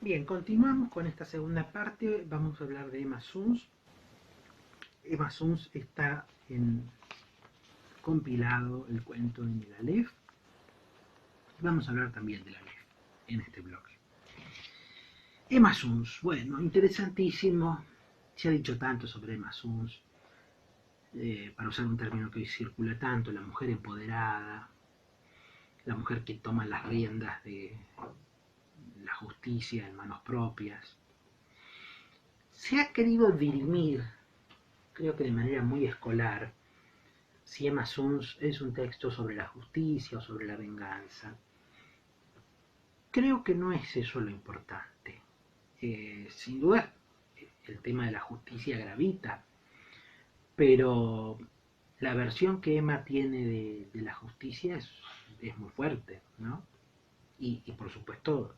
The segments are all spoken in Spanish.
Bien, continuamos con esta segunda parte. Vamos a hablar de Emma Suns. Emma Suns está compilado el cuento en el Aleph. Vamos a hablar también del Aleph en este blog. Emma Suns, bueno, interesantísimo. Se ha dicho tanto sobre Emma Suns, para usar un término que hoy circula tanto, la mujer empoderada, la mujer que toma las riendas de la justicia en manos propias. Se ha querido dirimir, creo que de manera muy escolar, si Emma Suns es un texto sobre la justicia o sobre la venganza. Creo que no es eso lo importante. Sin duda, el tema de la justicia gravita, pero la versión que Emma tiene de la justicia es muy fuerte, ¿no? Y por supuesto,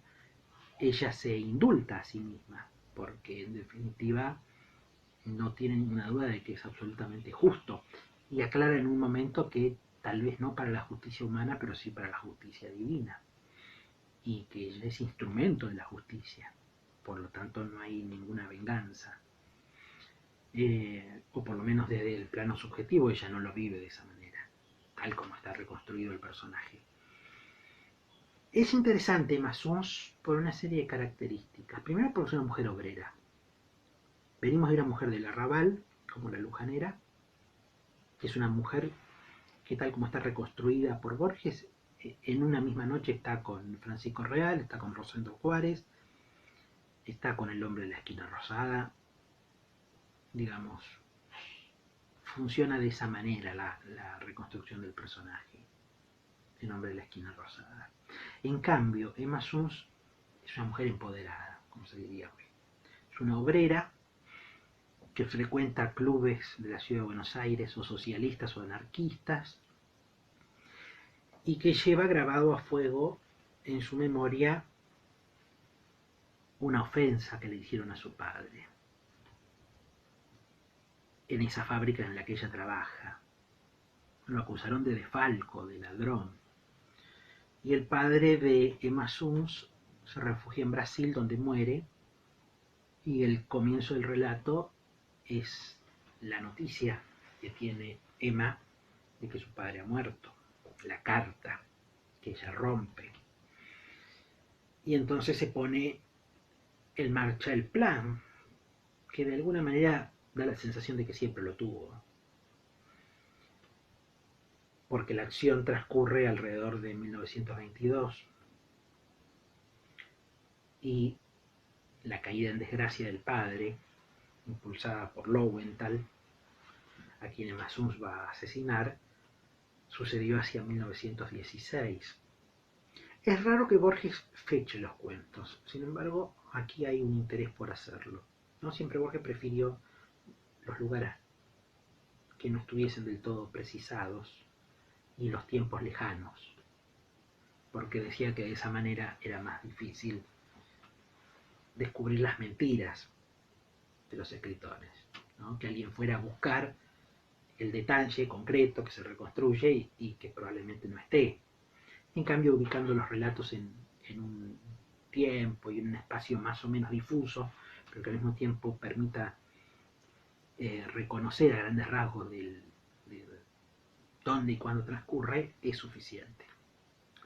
ella se indulta a sí misma, porque en definitiva no tiene ninguna duda de que es absolutamente justo. Y aclara en un momento que tal vez no para la justicia humana, pero sí para la justicia divina. Y que ella es instrumento de la justicia. Por lo tanto, no hay ninguna venganza. O por lo menos desde el plano subjetivo ella no lo vive de esa manera, tal como está reconstruido el personaje. Es interesante Emma Suns por una serie de características. Primero, porque es una mujer obrera. Venimos de una mujer del arrabal, como la Lujanera, que es una mujer que tal como está reconstruida por Borges, en una misma noche está con Francisco Real, está con Rosendo Juárez, está con el hombre de la esquina rosada, digamos, funciona de esa manera la reconstrucción del personaje, el hombre de la esquina rosada. En cambio, Emma Suns es una mujer empoderada, como se diría hoy. Es una obrera que frecuenta clubes de la ciudad de Buenos Aires, o socialistas o anarquistas, y que lleva grabado a fuego en su memoria una ofensa que le hicieron a su padre en esa fábrica en la que ella trabaja. Lo acusaron de desfalco, de ladrón. Y el padre de Emma Suns se refugia en Brasil, donde muere, y el comienzo del relato es la noticia que tiene Emma de que su padre ha muerto, la carta que ella rompe. Y entonces se pone en marcha el plan, que de alguna manera da la sensación de que siempre lo tuvo, porque la acción transcurre alrededor de 1922 y la caída en desgracia del padre, impulsada por Lowenthal, a quien Emma Suns va a asesinar, sucedió hacia 1916. Es raro que Borges feche los cuentos, sin embargo, aquí hay un interés por hacerlo. No siempre Borges prefirió los lugares que no estuviesen del todo precisados y los tiempos lejanos, porque decía que de esa manera era más difícil descubrir las mentiras de los escritores, ¿no? Que alguien fuera a buscar el detalle concreto que se reconstruye y que probablemente no esté. En cambio, ubicando los relatos en un tiempo y en un espacio más o menos difuso, pero que al mismo tiempo permita reconocer a grandes rasgos de dónde y cuándo transcurre, es suficiente.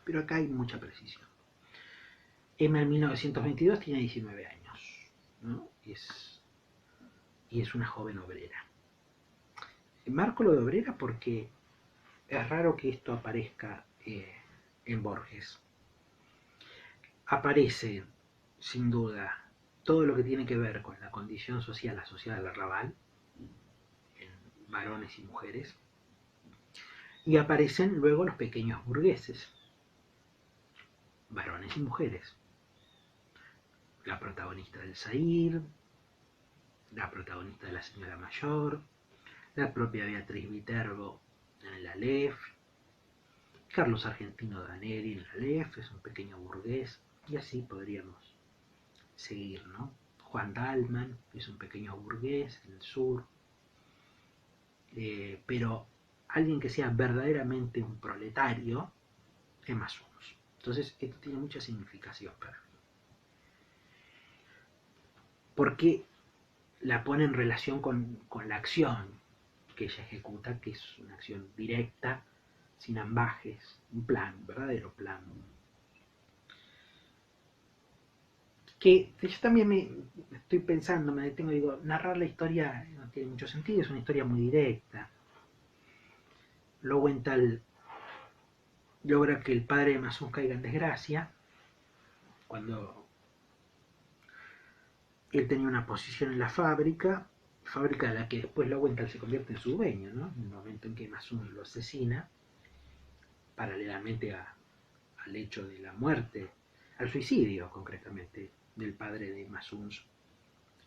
Pero acá hay mucha precisión. Emma en 1922 tiene 19 años, ¿no? Y es una joven obrera. Marco lo de obrera porque es raro que esto aparezca en Borges. Aparece, sin duda, todo lo que tiene que ver con la condición social asociada al arrabal, en varones y mujeres, y aparecen luego los pequeños burgueses, varones y mujeres. La protagonista del Zair, la protagonista de La Señora Mayor, la propia Beatriz Viterbo en el Aleph, Carlos Argentino Daneri en el Aleph, es un pequeño burgués, y así podríamos seguir, ¿no? Juan Dalman es un pequeño burgués en el sur, pero alguien que sea verdaderamente un proletario es Emma Suns. Entonces esto tiene mucha significación para mí. porque la pone en relación con la acción que ella ejecuta, que es una acción directa, sin ambajes, un plan, un verdadero plan. Que yo también me estoy pensando, me detengo y digo, narrar la historia no tiene mucho sentido, es una historia muy directa. Lowenthal logra que el padre de Mason caiga en desgracia, cuando él tenía una posición en la fábrica de la que después Lowenthal se convierte en su dueño, ¿no? En el momento en que Mason lo asesina, paralelamente al hecho de la muerte, al suicidio concretamente, del padre de Mason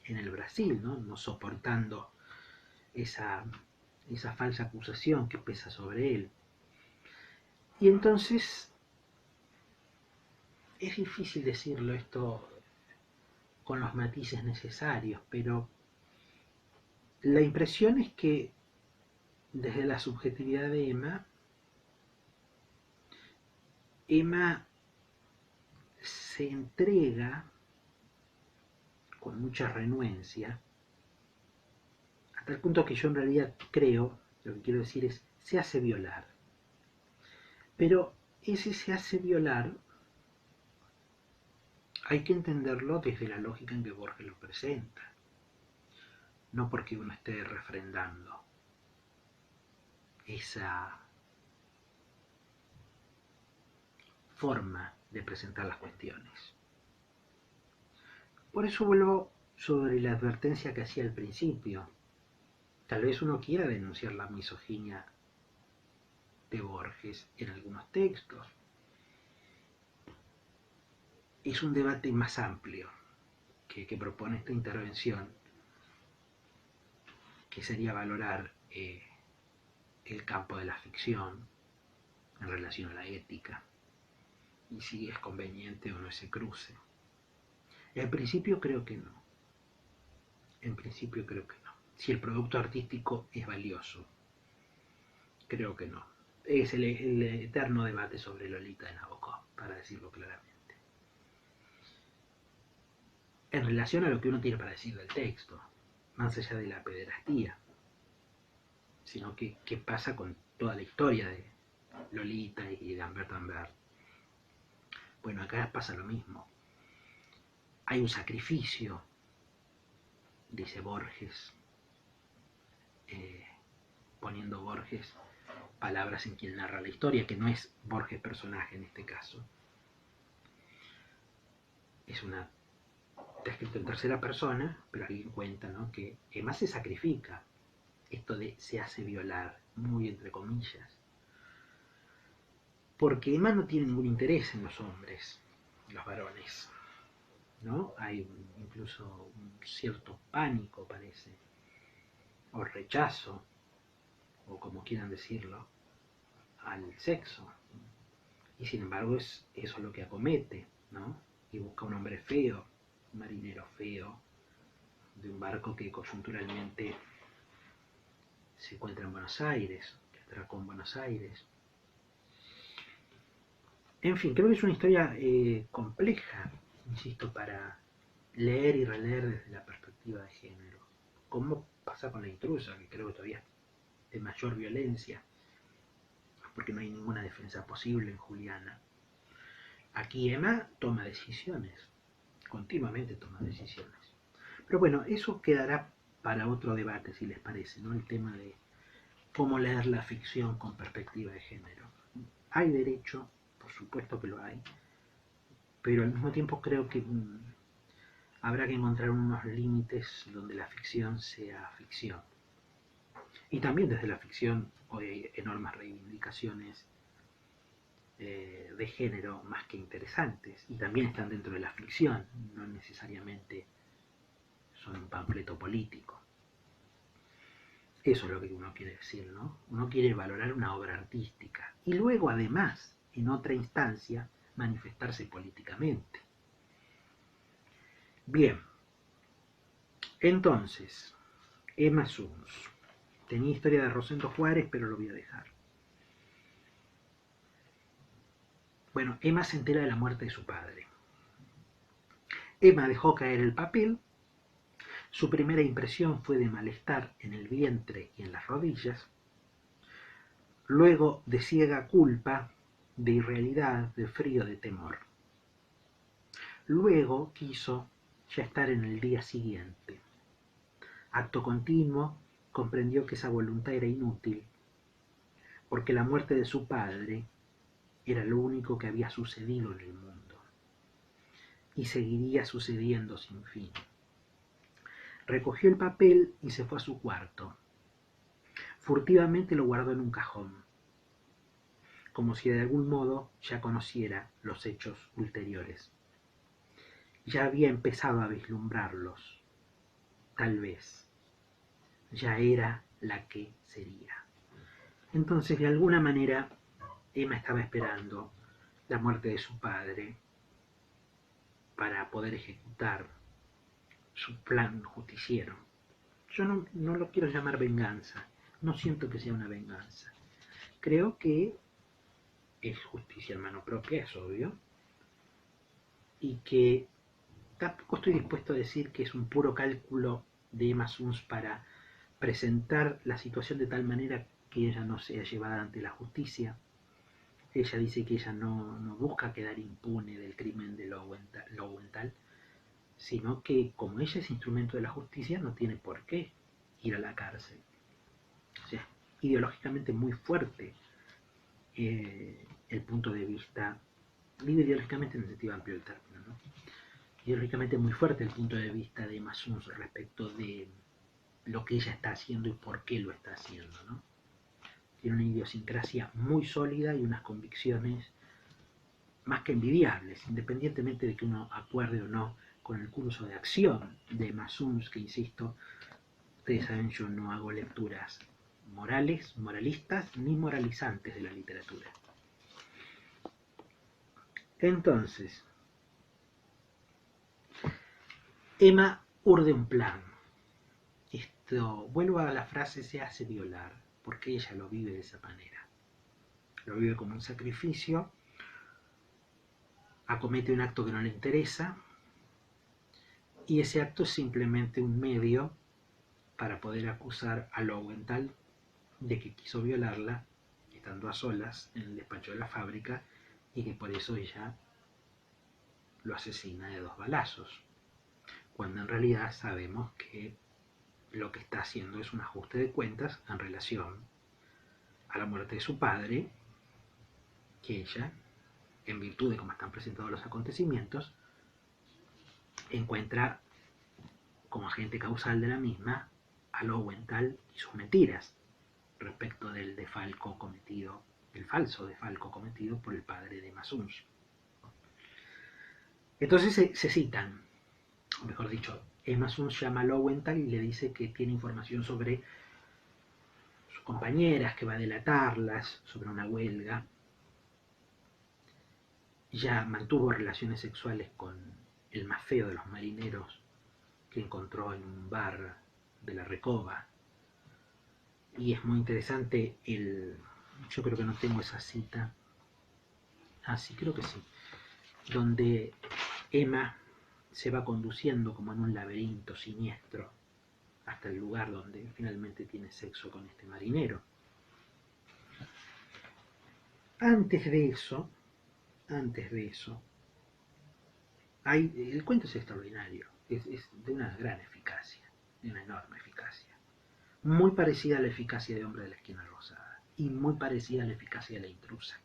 en el Brasil, ¿no? No soportando esa, esa falsa acusación que pesa sobre él. Y entonces es difícil decirlo esto con los matices necesarios, pero la impresión es que desde la subjetividad de Emma se entrega con mucha renuencia, hasta el punto que yo en realidad creo, lo que quiero decir es, se hace violar. Pero ese se hace violar hay que entenderlo desde la lógica en que Borges lo presenta, no porque uno esté refrendando esa forma de presentar las cuestiones. Por eso vuelvo sobre la advertencia que hacía al principio. Tal vez uno quiera denunciar la misoginia de Borges en algunos textos. Es un debate más amplio que propone esta intervención, que sería valorar el campo de la ficción en relación a la ética y si es conveniente o no ese cruce. En principio creo que no. En principio creo que no. Si el producto artístico es valioso, creo que no. Es el eterno debate sobre Lolita de Nabokov, para decirlo claramente. En relación a lo que uno tiene para decir del texto, más allá de la pederastía, sino que qué pasa con toda la historia de Lolita y de Humbert Humbert. Bueno, acá pasa lo mismo. Hay un sacrificio, dice Borges, poniendo Borges palabras en quien narra la historia, que no es Borges personaje en este caso. Es una, está escrito en tercera persona, pero alguien cuenta, ¿no?, que Emma se sacrifica. Esto de se hace violar, muy entre comillas. Porque Emma no tiene ningún interés en los hombres, los varones, ¿no? Hay incluso un cierto pánico, parece, o rechazo, o como quieran decirlo, al sexo. Y sin embargo es eso lo que acomete, ¿no? Y busca un hombre feo, un marinero feo, de un barco que coyunturalmente se encuentra en Buenos Aires, que atracó en Buenos Aires. En fin, creo que es una historia compleja, insisto, para leer y releer desde la perspectiva de género. ¿Cómo pasa con la intrusa, que creo que todavía es de mayor violencia, porque no hay ninguna defensa posible en Juliana? Aquí Emma toma decisiones, continuamente toma decisiones. Pero bueno, eso quedará para otro debate, si les parece, ¿no? El tema de cómo leer la ficción con perspectiva de género. Hay derecho, por supuesto que lo hay, pero al mismo tiempo creo que habrá que encontrar unos límites donde la ficción sea ficción. Y también desde la ficción hoy hay enormes reivindicaciones de género más que interesantes, y también están dentro de la ficción, no necesariamente son un panfleto político. Eso es lo que uno quiere decir, ¿no? Uno quiere valorar una obra artística y luego, además, en otra instancia, manifestarse políticamente. Bien, entonces, Emma Suns. Tenía historia de Rosendo Juárez, pero lo voy a dejar. Bueno, Emma se entera de la muerte de su padre. Emma dejó caer el papel Su primera impresión fue de malestar en el vientre y en las rodillas, luego de ciega culpa, de irrealidad, de frío, de temor. Luego quiso ya estar en el día siguiente. Acto continuo, comprendió que esa voluntad era inútil, porque la muerte de su padre era lo único que había sucedido en el mundo, y seguiría sucediendo sin fin. Recogió el papel y se fue a su cuarto. Furtivamente lo guardó en un cajón, como si de algún modo ya conociera los hechos ulteriores. Ya había empezado a vislumbrarlos. Tal vez ya era la que sería. Entonces, de alguna manera, Emma estaba esperando la muerte de su padre para poder ejecutar su plan justiciero. Yo no lo quiero llamar venganza, no siento que sea una venganza. Creo que es justicia en mano propia, es obvio, y que tampoco estoy dispuesto a decir que es un puro cálculo de Emma Suns para presentar la situación de tal manera que ella no sea llevada ante la justicia. Ella dice que ella no busca quedar impune del crimen de Lowenthal, sino que como ella es instrumento de la justicia no tiene por qué ir a la cárcel. O sea, ideológicamente muy fuerte el punto de vista, digo ideológicamente en el sentido amplio del término, ¿no? Ideológicamente muy fuerte el punto de vista de Emma Suns respecto de lo que ella está haciendo y por qué lo está haciendo, ¿no? Tiene una idiosincrasia muy sólida y unas convicciones más que envidiables, independientemente de que uno acuerde o no con el curso de acción de Emma Suns, que insisto, ustedes saben, yo no hago lecturas morales, moralistas, ni moralizantes de la literatura. Entonces, Emma urde un plan. Esto, vuelvo a la frase, se hace violar, porque ella lo vive de esa manera. Lo vive como un sacrificio, acomete un acto que no le interesa, y ese acto es simplemente un medio para poder acusar a Lowenthal de que quiso violarla, estando a solas en el despacho de la fábrica, y que por eso ella lo asesina de 2 balazos, cuando en realidad sabemos que lo que está haciendo es un ajuste de cuentas en relación a la muerte de su padre, que ella, en virtud de cómo están presentados los acontecimientos, encuentra como agente causal de la misma a Lowenthal y sus mentiras respecto del defalco cometido, el falso defalco cometido por el padre de Emma Suns. Entonces se citan, o mejor dicho, Emma Suns llama a Lowenthal y le dice que tiene información sobre sus compañeras, que va a delatarlas sobre una huelga. Ya mantuvo relaciones sexuales con el más feo de los marineros que encontró en un bar de la Recoba. Y es muy interesante yo creo que no tengo esa cita, sí, creo que sí, donde Emma se va conduciendo como en un laberinto siniestro hasta el lugar donde finalmente tiene sexo con este marinero. Antes de eso, el cuento es extraordinario, es de una gran eficacia, de una enorme eficacia, muy parecida a la eficacia de Hombre de la Esquina Rosada y muy parecida a la eficacia de La Intrusa,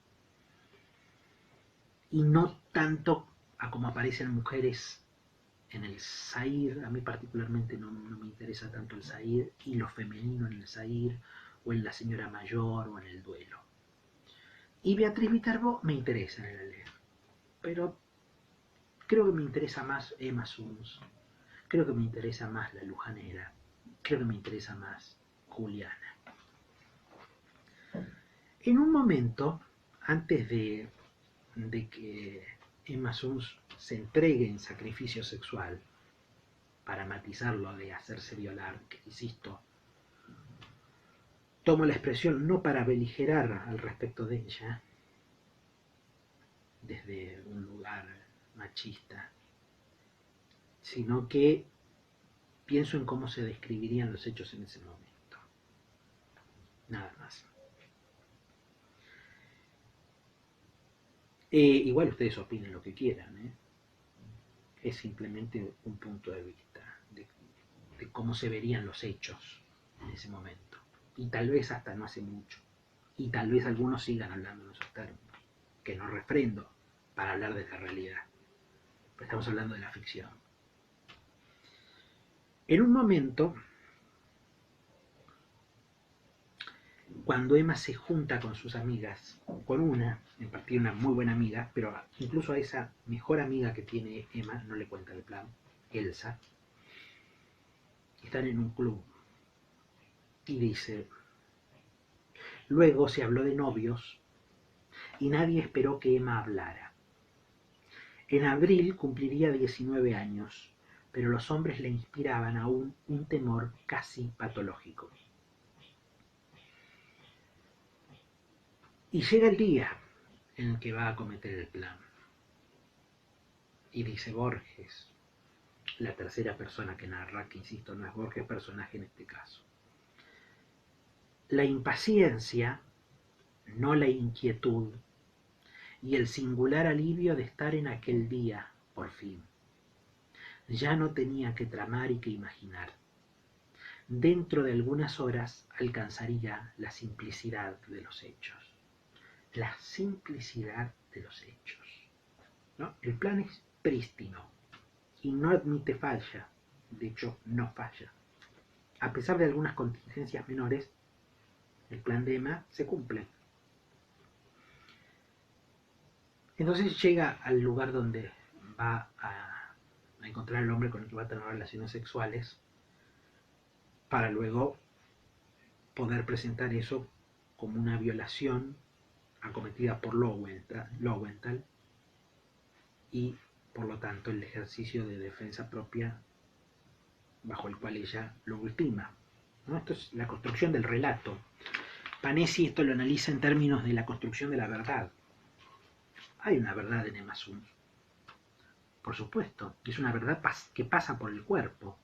y no tanto a como aparecen mujeres en el Zair. A mí particularmente no me interesa tanto el Zair y lo femenino en el Zair, o en La Señora Mayor, o en El Duelo. Y Beatriz Viterbo me interesa en el Aleph, pero creo que me interesa más Emma Suns, creo que me interesa más La Lujanera, creo que me interesa más Juliana. En un momento, antes de que Emma Suns se entregue en sacrificio sexual, para matizarlo de hacerse violar, que insisto, tomo la expresión no para beligerar al respecto de ella, desde un lugar machista, sino que pienso en cómo se describirían los hechos en ese momento. Nada más. Igual ustedes opinen lo que quieran, ¿eh? Es simplemente un punto de vista de cómo se verían los hechos en ese momento. Y tal vez hasta no hace mucho. Y tal vez algunos sigan hablando en esos términos, que no refrendo para hablar de la realidad. Pero estamos hablando de la ficción. En un momento, cuando Emma se junta con sus amigas, con una, en particular una muy buena amiga, pero incluso a esa mejor amiga que tiene Emma no le cuenta el plan, Elsa, están en un club y dice, luego se habló de novios y nadie esperó que Emma hablara. En abril cumpliría 19 años, pero los hombres le inspiraban aún un temor casi patológico. Y llega el día en el que va a cometer el plan. Y dice Borges, la tercera persona que narra, que insisto, no es Borges personaje en este caso. La impaciencia, no la inquietud, y el singular alivio de estar en aquel día, por fin. Ya no tenía que tramar y que imaginar. Dentro de algunas horas alcanzaría la simplicidad de los hechos. La simplicidad de los hechos, ¿no? El plan es prístino y no admite falla. De hecho, no falla. A pesar de algunas contingencias menores, el plan de Emma se cumple. Entonces llega al lugar donde va a encontrar al hombre con el que va a tener relaciones sexuales para luego poder presentar eso como una violación acometida por Lowenthal y por lo tanto el ejercicio de defensa propia bajo el cual ella lo ultima, ¿no? Esto es la construcción del relato. Panesi esto lo analiza en términos de la construcción de la verdad. Hay una verdad en Emma Suns, por supuesto, y es una verdad que pasa por el cuerpo,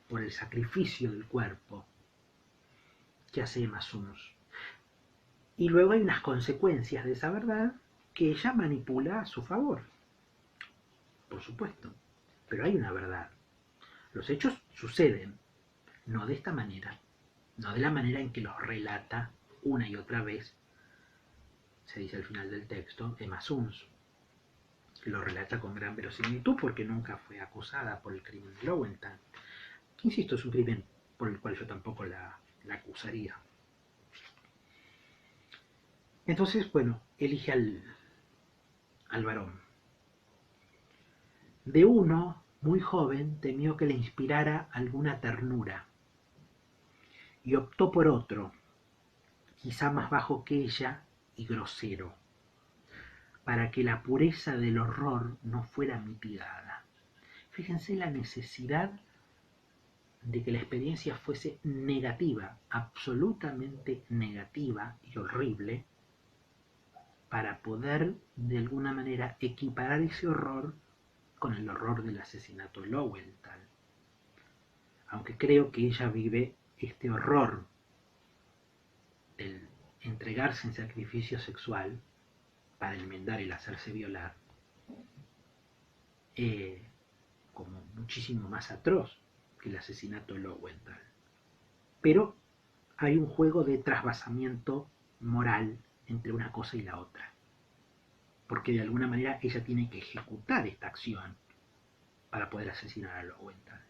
por el sacrificio del cuerpo que hace Emma Suns. Y luego hay unas consecuencias de esa verdad que ella manipula a su favor, por supuesto, pero hay una verdad. Los hechos suceden, no de esta manera, no de la manera en que los relata una y otra vez, se dice al final del texto, Emma Suns, que lo relata con gran verosimilitud porque nunca fue acusada por el crimen de Lowenthal. Insisto, es un crimen por el cual yo tampoco la acusaría. Entonces, bueno, elige al varón. De uno, muy joven, temió que le inspirara alguna ternura y optó por otro, quizá más bajo que ella y grosero, para que la pureza del horror no fuera mitigada. Fíjense la necesidad de que la experiencia fuese negativa, absolutamente negativa y horrible, para poder de alguna manera equiparar ese horror con el horror del asesinato de Lowenthal. Aunque creo que ella vive este horror del entregarse en sacrificio sexual para enmendar el hacerse violar, como muchísimo más atroz que el asesinato de Lowenthal. Pero hay un juego de trasvasamiento moral entre una cosa y la otra, porque de alguna manera ella tiene que ejecutar esta acción para poder asesinar a Lowenthal.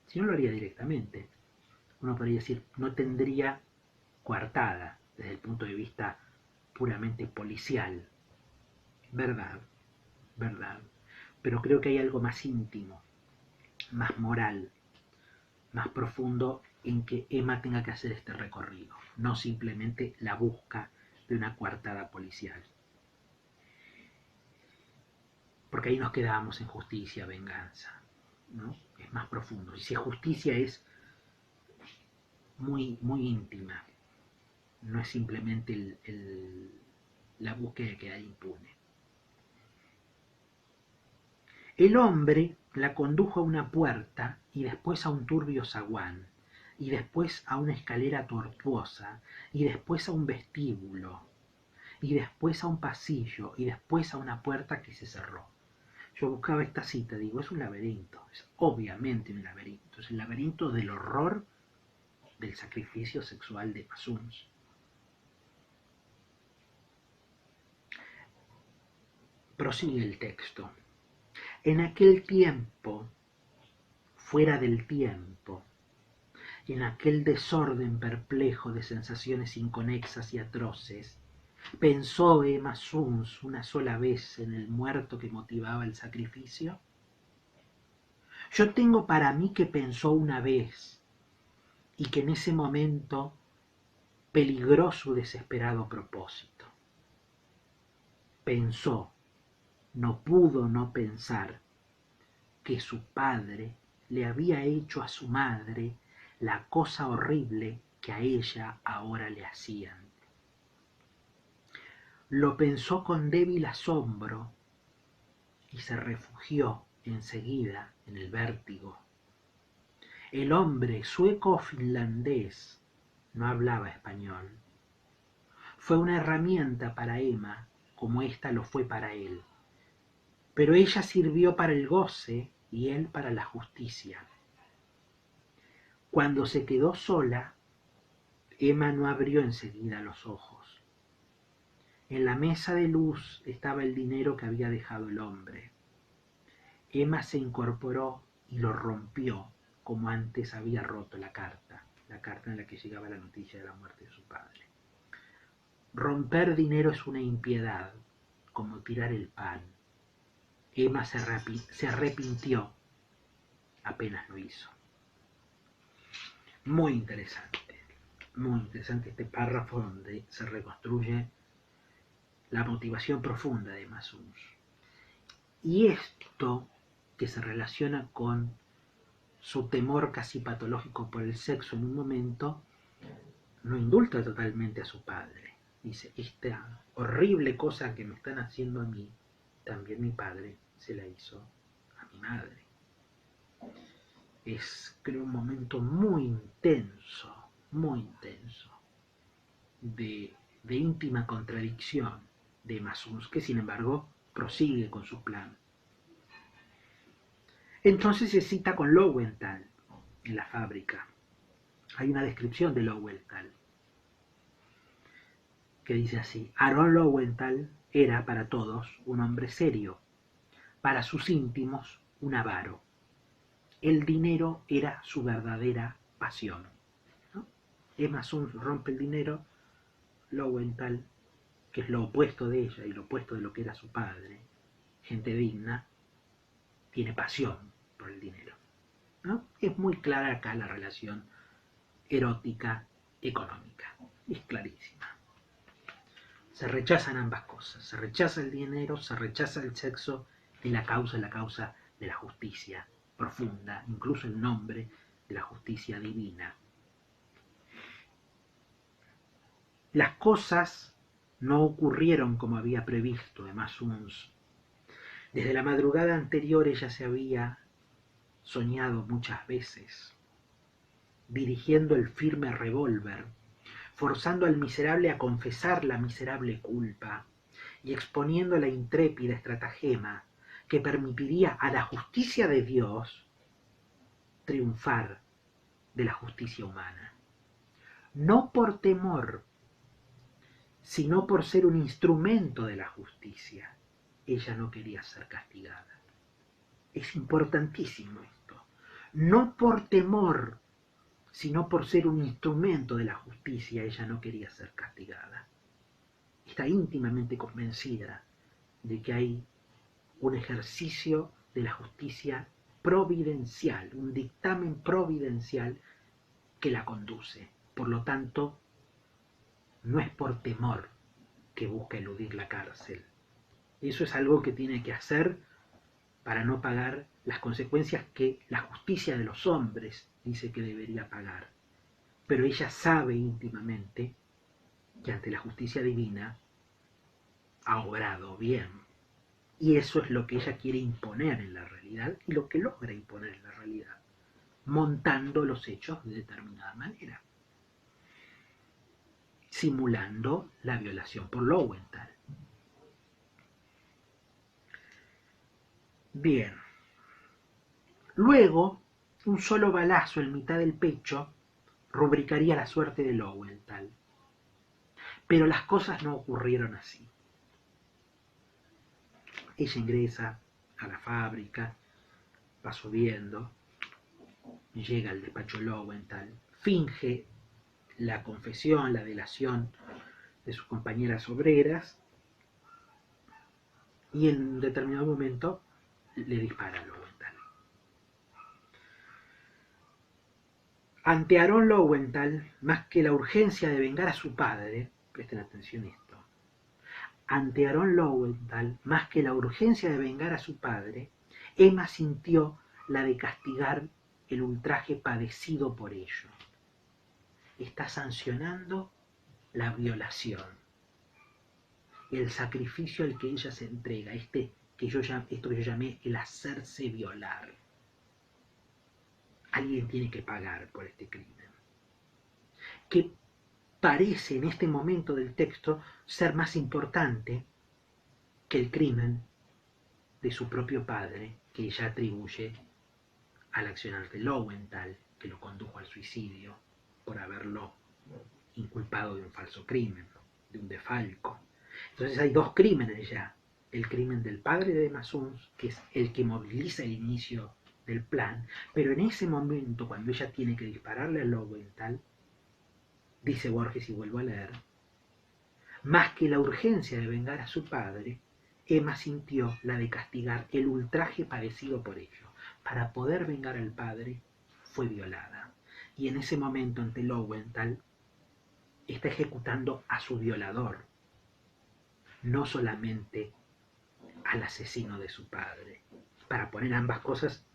Si no, lo haría directamente. Uno podría decir, no tendría coartada desde el punto de vista puramente policial. Verdad, verdad. Pero creo que hay algo más íntimo, más moral, más profundo en que Emma tenga que hacer este recorrido, no simplemente la busca de una coartada policial. Porque ahí nos quedábamos en justicia, venganza, ¿no? Es más profundo. Y si justicia es muy, muy íntima, no es simplemente la búsqueda de quedar impune. El hombre la condujo a una puerta y después a un turbio zaguán, y después a una escalera tortuosa, y después a un vestíbulo, y después a un pasillo, y después a una puerta que se cerró. Yo buscaba esta cita, digo, es un laberinto, es obviamente un laberinto, es el laberinto del horror del sacrificio sexual de Masunz. Prosigue el texto. En aquel tiempo, fuera del tiempo, y en aquel desorden perplejo de sensaciones inconexas y atroces, ¿pensó Emma Sunz una sola vez en el muerto que motivaba el sacrificio? Yo tengo para mí que pensó una vez y que en ese momento peligró su desesperado propósito. Pensó, no pudo no pensar, que su padre le había hecho a su madre la cosa horrible que a ella ahora le hacían. Lo pensó con débil asombro y se refugió enseguida en el vértigo. El hombre, sueco o finlandés, no hablaba español. Fue una herramienta para Emma, como ésta lo fue para él. Pero ella sirvió para el goce y él para la justicia. Cuando se quedó sola, Emma no abrió enseguida los ojos. En la mesa de luz estaba el dinero que había dejado el hombre. Emma se incorporó y lo rompió como antes había roto la carta en la que llegaba la noticia de la muerte de su padre. Romper dinero es una impiedad, como tirar el pan. Emma se arrepintió apenas lo hizo. Muy interesante este párrafo donde se reconstruye la motivación profunda de Masunz. Y esto que se relaciona con su temor casi patológico por el sexo en un momento, no indulta totalmente a su padre. Dice, esta horrible cosa que me están haciendo a mí, también mi padre se la hizo a mi madre. Es, creo, un momento muy intenso de íntima contradicción de Masunz, que sin embargo prosigue con su plan. Entonces se cita con Lowenthal en la fábrica. Hay una descripción de Lowenthal que dice así: Aaron Lowenthal era para todos un hombre serio, para sus íntimos un avaro. El dinero era su verdadera pasión, ¿no? Emma Sunz rompe el dinero, Lowenthal, que es lo opuesto de ella y lo opuesto de lo que era su padre, gente digna, tiene pasión por el dinero, ¿no? Es muy clara acá la relación erótica económica, es clarísima. Se rechazan ambas cosas, se rechaza el dinero, se rechaza el sexo, y la causa es la causa de la justicia profunda, incluso el nombre de la justicia divina. Las cosas no ocurrieron como había previsto de Masunz. Desde la madrugada anterior ella se había soñado muchas veces, dirigiendo el firme revólver, forzando al miserable a confesar la miserable culpa y exponiendo la intrépida estratagema que permitiría a la justicia de Dios triunfar de la justicia humana. No por temor, sino por ser un instrumento de la justicia, ella no quería ser castigada. Es importantísimo esto. No por temor, sino por ser un instrumento de la justicia, ella no quería ser castigada. Está íntimamente convencida de que hay un ejercicio de la justicia providencial, un dictamen providencial que la conduce. Por lo tanto, no es por temor que busca eludir la cárcel. Eso es algo que tiene que hacer para no pagar las consecuencias que la justicia de los hombres dice que debería pagar. Pero ella sabe íntimamente que ante la justicia divina ha obrado bien. Y eso es lo que ella quiere imponer en la realidad y lo que logra imponer en la realidad, montando los hechos de determinada manera, simulando la violación por Lowenthal. Bien. Luego, un solo balazo en mitad del pecho rubricaría la suerte de Lowenthal. Pero las cosas no ocurrieron así. Ella ingresa a la fábrica, va subiendo, llega al despacho Lowenthal, finge la confesión, la delación de sus compañeras obreras y en un determinado momento le dispara a Lowenthal. Ante Aaron Lowenthal, más que la urgencia de vengar a su padre, presten atención a esto, ante Aaron Lowenthal, más que la urgencia de vengar a su padre, Emma sintió la de castigar el ultraje padecido por ello. Está sancionando la violación, el sacrificio al que ella se entrega, esto que yo llamé el hacerse violar. Alguien tiene que pagar por este crimen, que parece en este momento del texto ser más importante que el crimen de su propio padre, que ella atribuye al accionar de Lowenthal, que lo condujo al suicidio por haberlo inculpado de un falso crimen, de un defalco. Entonces hay dos crímenes ya. El crimen del padre de Massons, que es el que moviliza el inicio del plan, pero en ese momento, cuando ella tiene que dispararle a Lowenthal, dice Borges, y vuelvo a leer, más que la urgencia de vengar a su padre, Emma sintió la de castigar el ultraje padecido por ello. Para poder vengar al padre, fue violada. Y en ese momento, ante Lowenthal, está ejecutando a su violador, no solamente al asesino de su padre, para poner ambas cosas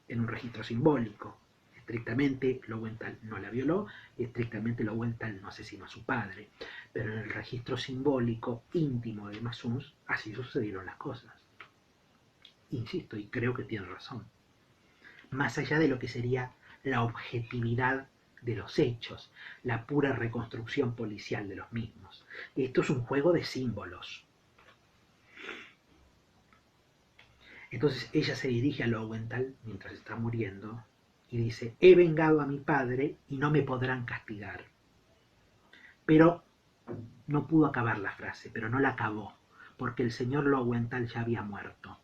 en un registro simbólico. Estrictamente Lowenthal no la violó, estrictamente Lowenthal no asesinó a su padre, pero en el registro simbólico íntimo de Massons así sucedieron las cosas. Insisto, y creo que tiene razón. Más allá de lo que sería la objetividad de los hechos, la pura reconstrucción policial de los mismos. Esto es un juego de símbolos. Entonces ella se dirige a Lowenthal mientras está muriendo y dice: he vengado a mi padre y no me podrán castigar. Pero no pudo acabar la frase, pero no la acabó, porque el señor Lowenthal ya había muerto.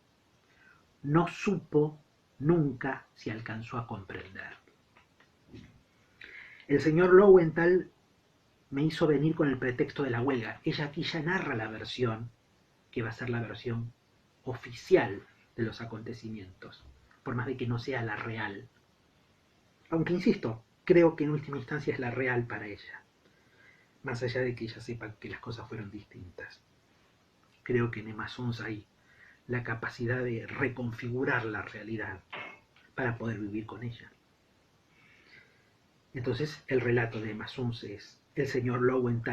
No supo nunca si alcanzó a comprender. El señor Lowenthal me hizo venir con el pretexto de la huelga. Ella aquí ya narra la versión, que va a ser la versión oficial de los acontecimientos, por más de que no sea la real. Aunque insisto, creo que en última instancia es la real para ella, más allá de que ella sepa que las cosas fueron distintas. Creo que en Massons hay la capacidad de reconfigurar la realidad para poder vivir con ella. Entonces el relato de Massons es: el señor Lowenthal